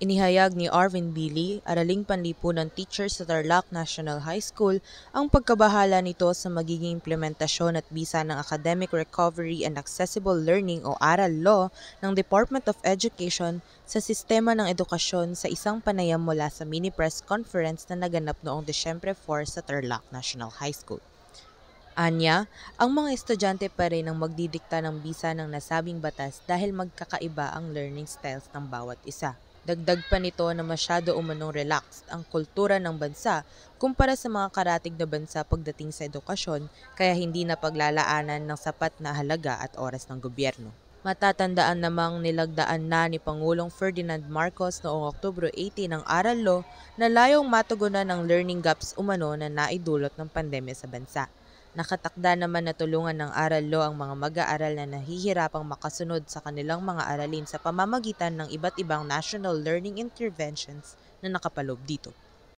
Inihayag ni Arvin Billy, araling panlipunan teacher sa Tarlac National High School, ang pagkabahala nito sa magiging implementasyon at bisa ng Academic Recovery and Accessible Learning o ARAL Law ng Department of Education sa sistema ng edukasyon sa isang panayam mula sa mini press conference na naganap noong Disyembre 4 sa Tarlac National High School. Anya, ang mga estudyante pa rin ang magdidikta ng bisa ng nasabing batas dahil magkakaiba ang learning styles ng bawat isa. Dagdag pa nito na masyado umanong relaxed ang kultura ng bansa kumpara sa mga karatig na bansa pagdating sa edukasyon, kaya hindi na paglalaanan ng sapat na halaga at oras ng gobyerno. Matatandaan namang nilagdaan na ni Pangulong Ferdinand Marcos noong Oktobro 18 ang Aral Law na layong matugunan ang learning gaps umano na naidulot ng pandemya sa bansa. Nakatakda naman na tulungan ng Aral Law ang mga mag-aaral na nahihirapang makasunod sa kanilang mga aralin sa pamamagitan ng iba't ibang national learning interventions na nakapaloob dito.